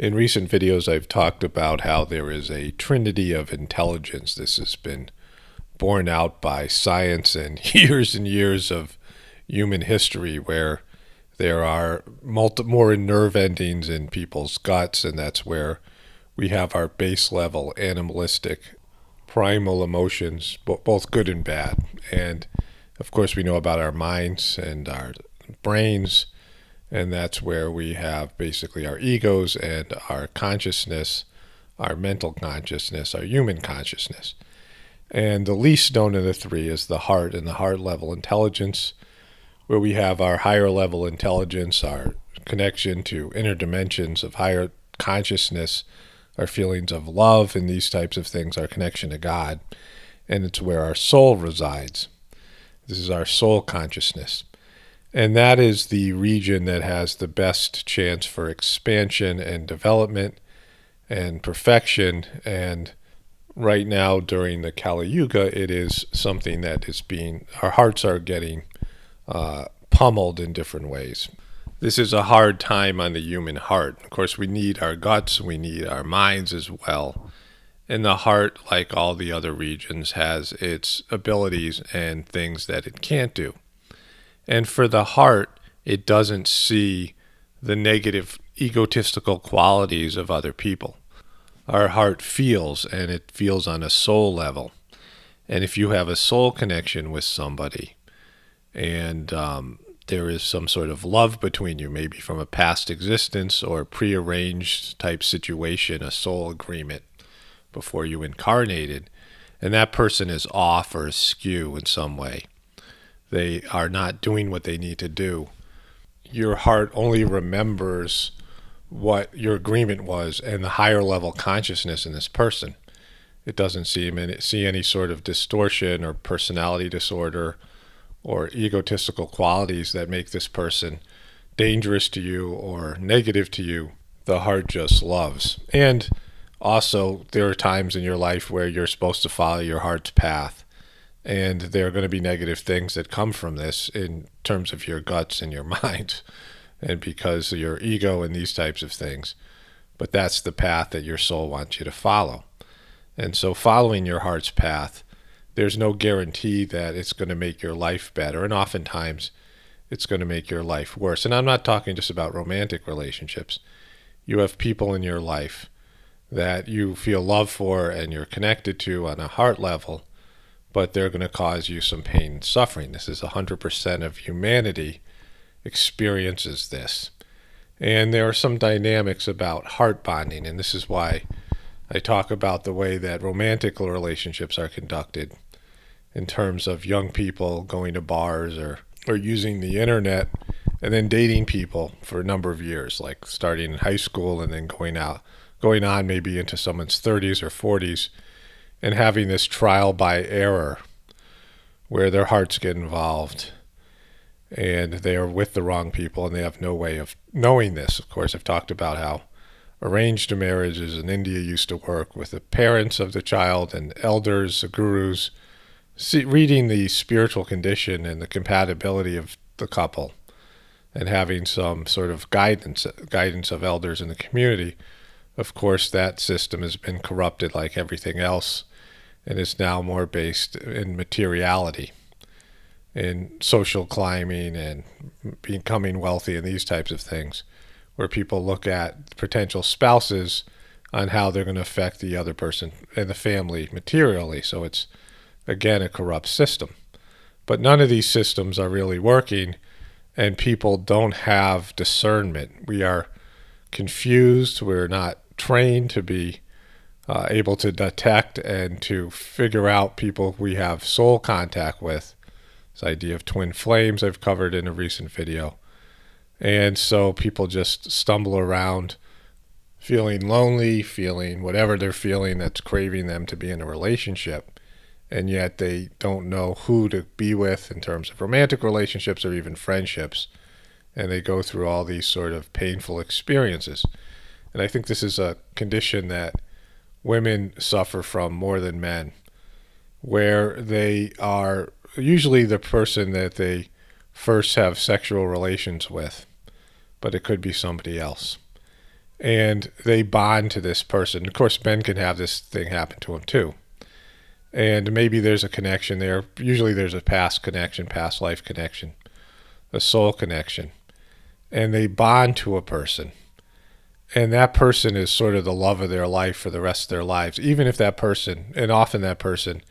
In recent videos, I've talked about how there is a trinity of intelligence. This has been borne out by science and years of human history, where there are more nerve endings in people's guts, and that's where we have our base level animalistic primal emotions, both good and bad. And of course, we know about our minds and our brains, and that's where we have basically our egos and our consciousness, our mental consciousness, our human consciousness. And the least known of the three is the heart and the heart level intelligence, where we have our higher level intelligence, our connection to inner dimensions of higher consciousness, our feelings of love and these types of things, our connection to God. And it's where our soul resides. This is our soul consciousness. And that is the region that has the best chance for expansion and development and perfection. And right now, during the Kali Yuga, it is something that is our hearts are getting pummeled in different ways. This is a hard time on the human heart. Of course, we need our guts, we need our minds as well. And the heart, like all the other regions, has its abilities and things that it can't do. And for the heart, it doesn't see the negative egotistical qualities of other people. Our heart feels, and it feels on a soul level. And if you have a soul connection with somebody, and there is some sort of love between you, maybe from a past existence or prearranged type situation, a soul agreement before you incarnated, and that person is off or askew in some way, they are not doing what they need to do, your heart only remembers what your agreement was and the higher level consciousness in this person. It doesn't see any sort of distortion or personality disorder or egotistical qualities that make this person dangerous to you or negative to you. The heart just loves. And also, there are times in your life where you're supposed to follow your heart's path. And there are going to be negative things that come from this in terms of your guts and your mind, and because of your ego and these types of things. But that's the path that your soul wants you to follow. And so following your heart's path, there's no guarantee that it's going to make your life better. And oftentimes, it's going to make your life worse. And I'm not talking just about romantic relationships. You have people in your life that you feel love for and you're connected to on a heart level, but they're going to cause you some pain and suffering. This is 100% of humanity experiences this. And there are some dynamics about heart bonding, and this is why I talk about the way that romantic relationships are conducted in terms of young people going to bars or using the internet and then dating people for a number of years, like starting in high school and then going on maybe into someone's 30s or 40s, and having this trial by error where their hearts get involved and they are with the wrong people and they have no way of knowing this. Of course, I've talked about how arranged marriages in India used to work with the parents of the child and elders, the gurus, reading the spiritual condition and the compatibility of the couple and having some sort of guidance of elders in the community. Of course, that system has been corrupted like everything else, and is now more based in materiality, in social climbing and becoming wealthy and these types of things, where people look at potential spouses on how they're going to affect the other person and the family materially. So it's, again, a corrupt system. But none of these systems are really working, and people don't have discernment. We are confused. We're not trained to be able to detect and to figure out people we have soul contact with. This idea of twin flames I've covered in a recent video. And so people just stumble around feeling lonely, feeling whatever they're feeling that's craving them to be in a relationship. And yet they don't know who to be with in terms of romantic relationships or even friendships. And they go through all these sort of painful experiences. And I think this is a condition that women suffer from more than men, where they are usually the person that they first have sexual relations with, but it could be somebody else. and they bond to this person. Of course, men can have this thing happen to them too. And maybe there's a connection there. Usually there's a past connection, past life connection, a soul connection. And they bond to a person. And that person is sort of the love of their life for the rest of their lives, even if that person, and often that person,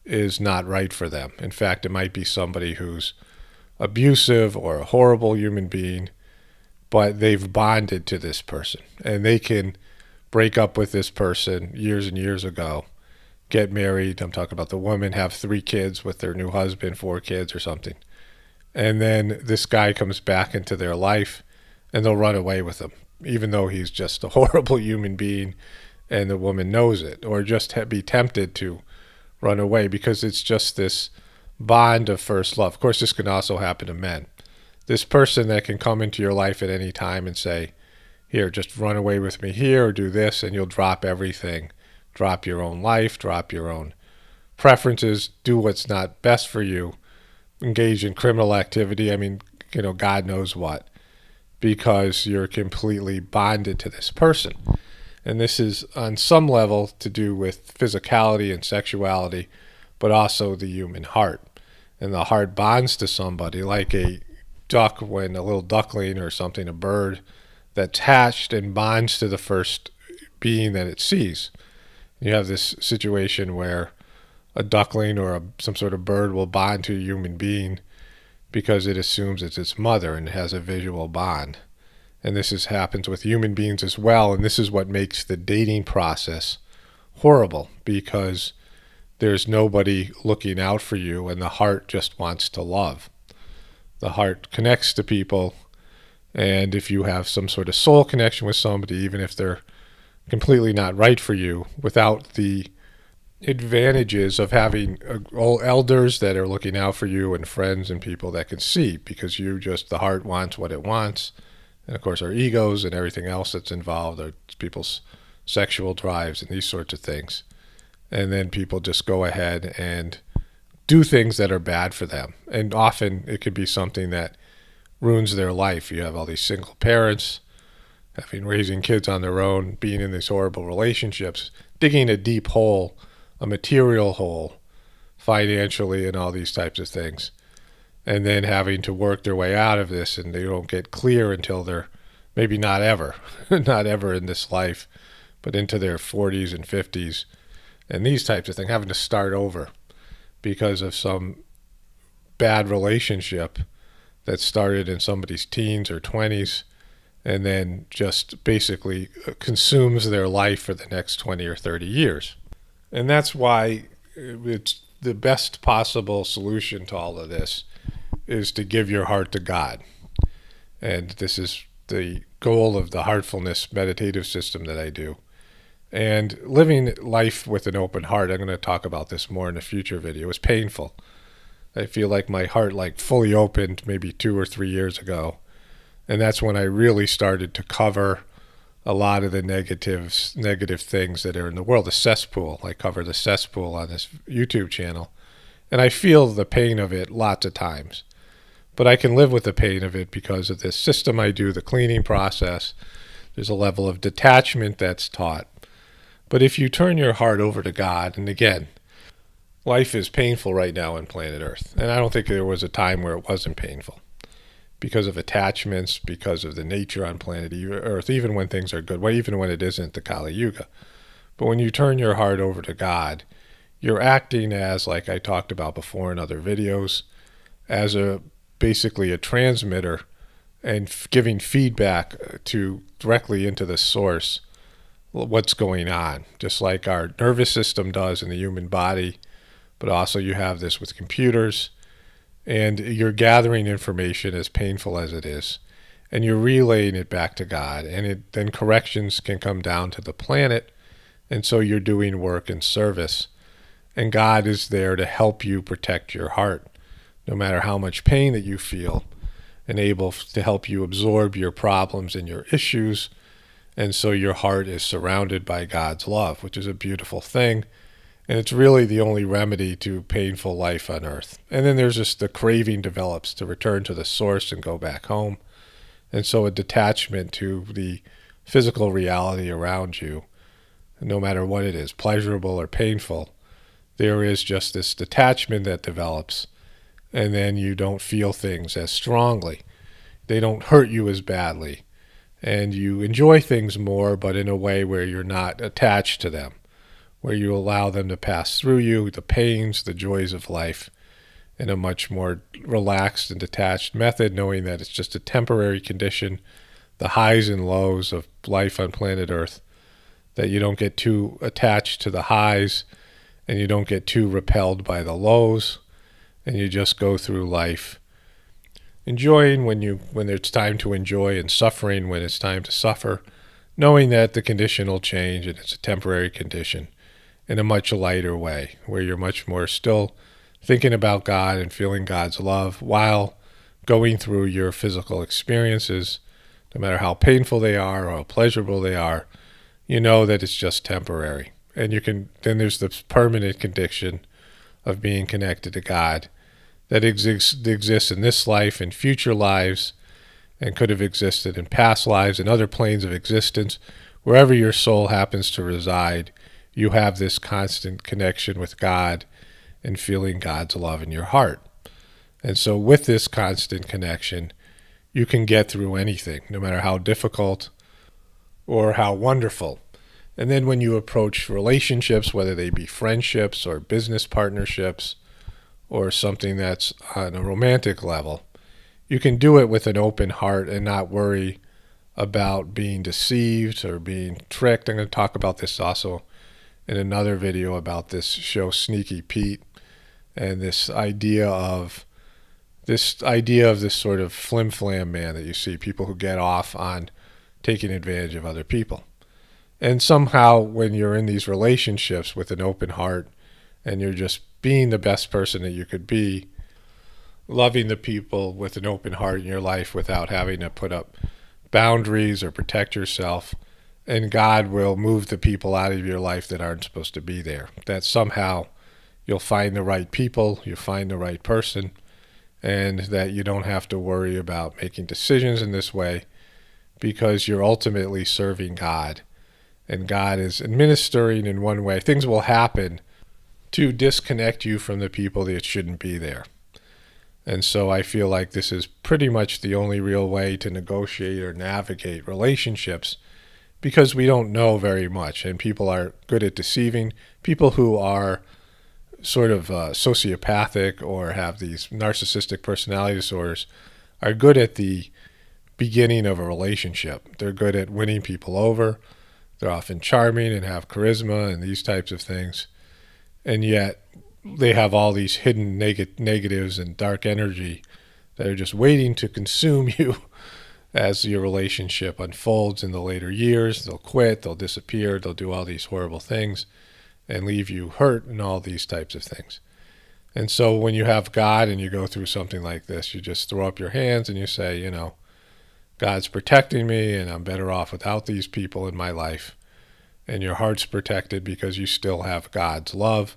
is not right for them. In fact, it might be somebody who's abusive or a horrible human being, but they've bonded to this person. And they can break up with this person years and years ago, get married. I'm talking about the woman, have 3 kids with their new husband, 4 kids or something. And then this guy comes back into their life and they'll run away with him, even though he's just a horrible human being and the woman knows it, or just be tempted to run away because it's just this bond of first love. Of course, this can also happen to men. This person that can come into your life at any time and say, here, just run away with me here or do this, and you'll drop everything. Drop your own life, drop your own preferences, do what's not best for you, engage in criminal activity. I mean, God knows what, because you're completely bonded to this person. And this is on some level to do with physicality and sexuality, but also the human heart. And the heart bonds to somebody like a duck, when a little duckling or something, a bird that's hatched and bonds to the first being that it sees. You have this situation where a duckling or some sort of bird will bond to a human being because it assumes it's its mother and it has a visual bond. And this happens with human beings as well. And this is what makes the dating process horrible, because there's nobody looking out for you and the heart just wants to love. The heart connects to people. And if you have some sort of soul connection with somebody, even if they're completely not right for you, without the advantages of having elders that are looking out for you and friends and people that can see, because the heart wants what it wants. And of course our egos and everything else that's involved are people's sexual drives and these sorts of things. And then people just go ahead and do things that are bad for them. And often it could be something that ruins their life. You have all these single parents raising kids on their own, being in these horrible relationships, digging a deep hole, a material hole, financially and all these types of things, and then having to work their way out of this, and they don't get clear until they're maybe not ever in this life, but into their 40s and 50s, and these types of things, having to start over because of some bad relationship that started in somebody's teens or 20s, and then just basically consumes their life for the next 20 or 30 years. And that's why it's the best possible solution to all of this is to give your heart to God. And this is the goal of the Heartfulness meditative system that I do. And living life with an open heart, I'm going to talk about this more in a future video, is painful. I feel like my heart fully opened maybe 2 or 3 years ago. And that's when I really started to cover a lot of the negative things that are in the world. The cesspool. I cover the cesspool on this YouTube channel. And I feel the pain of it lots of times. But I can live with the pain of it because of this system I do, the cleaning process. There's a level of detachment that's taught. But if you turn your heart over to God, and again, life is painful right now on planet Earth. And I don't think there was a time where it wasn't painful, because of attachments, because of the nature on planet Earth, even when things are good, well, even when it isn't the Kali Yuga. But when you turn your heart over to God, you're acting as, like I talked about before in other videos, as basically a transmitter and giving feedback directly into the source what's going on, just like our nervous system does in the human body. But also you have this with computers. And you're gathering information, as painful as it is, and you're relaying it back to God. And then corrections can come down to the planet. And so you're doing work and service. And God is there to help you protect your heart, no matter how much pain that you feel, and able to help you absorb your problems and your issues. And so your heart is surrounded by God's love, which is a beautiful thing. And it's really the only remedy to painful life on earth. And then there's just the craving develops to return to the source and go back home. And so a detachment to the physical reality around you, no matter what it is, pleasurable or painful, there is just this detachment that develops, and then you don't feel things as strongly. They don't hurt you as badly, and you enjoy things more, but in a way where you're not attached to them, where you allow them to pass through you, the pains, the joys of life, in a much more relaxed and detached method, knowing that it's just a temporary condition, the highs and lows of life on planet Earth, that you don't get too attached to the highs and you don't get too repelled by the lows, and you just go through life enjoying when it's time to enjoy and suffering when it's time to suffer, knowing that the condition will change and it's a temporary condition in a much lighter way, where you're much more still thinking about God and feeling God's love while going through your physical experiences, no matter how painful they are or how pleasurable they are. You know that it's just temporary. And then there's the permanent condition of being connected to God that exists in this life and future lives, and could have existed in past lives and other planes of existence. Wherever your soul happens to reside, you have this constant connection with God and feeling God's love in your heart. And so with this constant connection, you can get through anything, no matter how difficult or how wonderful. And then when you approach relationships, whether they be friendships or business partnerships or something that's on a romantic level, you can do it with an open heart and not worry about being deceived or being tricked. I'm going to talk about this also in another video about this show Sneaky Pete, and this idea of this sort of flim-flam man that you see, people who get off on taking advantage of other people. And somehow when you're in these relationships with an open heart and you're just being the best person that you could be, loving the people with an open heart in your life without having to put up boundaries or protect yourself, and God will move the people out of your life that aren't supposed to be there. That somehow you'll find the right people, you'll find the right person, and that you don't have to worry about making decisions in this way, because you're ultimately serving God. And God is administering in one way. Things will happen to disconnect you from the people that shouldn't be there. And so I feel like this is pretty much the only real way to negotiate or navigate relationships, because we don't know very much, and people are good at deceiving. People who are sort of sociopathic or have these narcissistic personality disorders are good at the beginning of a relationship. They're good at winning people over. They're often charming and have charisma and these types of things. And yet they have all these hidden negatives and dark energy that are just waiting to consume you as your relationship unfolds in the later years. They'll quit, they'll disappear, they'll do all these horrible things and leave you hurt and all these types of things. And so when you have God and you go through something like this, you just throw up your hands and you say, you know, God's protecting me and I'm better off without these people in my life. And your heart's protected because you still have God's love,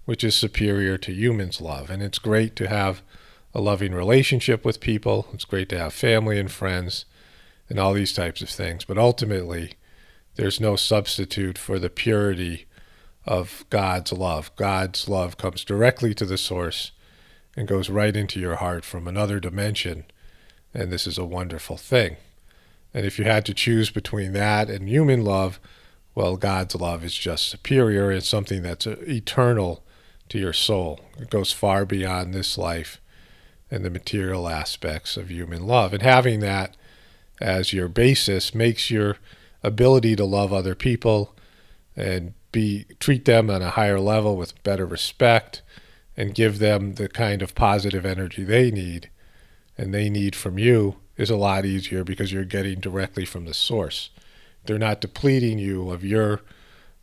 which is superior to humans' love. And it's great to have a loving relationship with people. It's great to have family and friends and all these types of things. But ultimately, there's no substitute for the purity of God's love. God's love comes directly to the source and goes right into your heart from another dimension. And this is a wonderful thing. And if you had to choose between that and human love, well, God's love is just superior. It's something that's eternal to your soul. It goes far beyond this life and the material aspects of human love. And having that as your basis makes your ability to love other people and treat them on a higher level with better respect and give them the kind of positive energy they need and they need from you is a lot easier, because you're getting directly from the source. They're not depleting you of your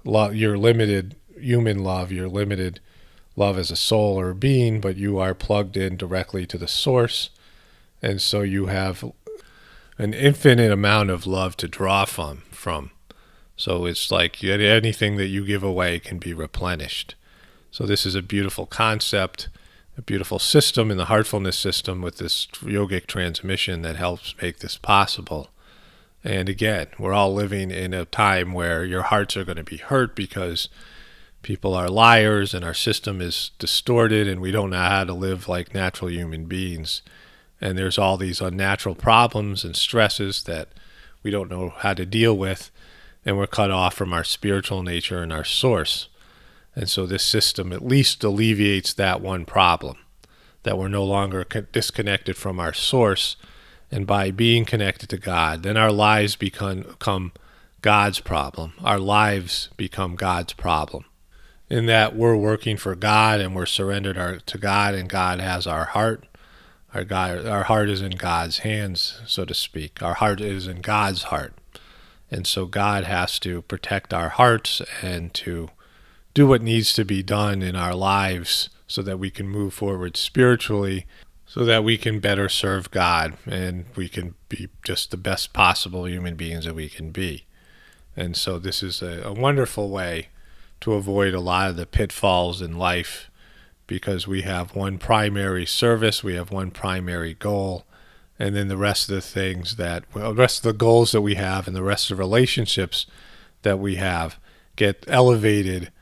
love, your limited human love, your limited love as a soul or a being, but you are plugged in directly to the source. And so you have an infinite amount of love to draw from. So it's like anything that you give away can be replenished. So this is a beautiful concept, a beautiful system in the Heartfulness system with this yogic transmission that helps make this possible. And again, we're all living in a time where your hearts are going to be hurt because people are liars and our system is distorted and we don't know how to live like natural human beings. And there's all these unnatural problems and stresses that we don't know how to deal with, and we're cut off from our spiritual nature and our source. And so this system at least alleviates that one problem, that we're no longer disconnected from our source. And by being connected to God, then our lives become God's problem. Our lives become God's problem. In that we're working for God and we're surrendered to God, and God has our heart. Our heart is in God's hands, so to speak. Our heart is in God's heart. And so God has to protect our hearts and to do what needs to be done in our lives so that we can move forward spiritually, so that we can better serve God and we can be just the best possible human beings that we can be. And so this is a wonderful way to avoid a lot of the pitfalls in life, because we have one primary service, we have one primary goal, and then the rest of the goals that we have and the rest of the relationships that we have get elevated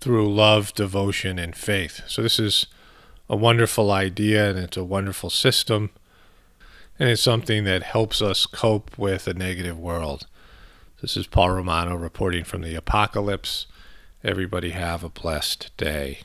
through love, devotion, and faith. So this is a wonderful idea, and it's a wonderful system, and it's something that helps us cope with a negative world. This is Paul Romano reporting from the Apocalypse. Everybody have a blessed day.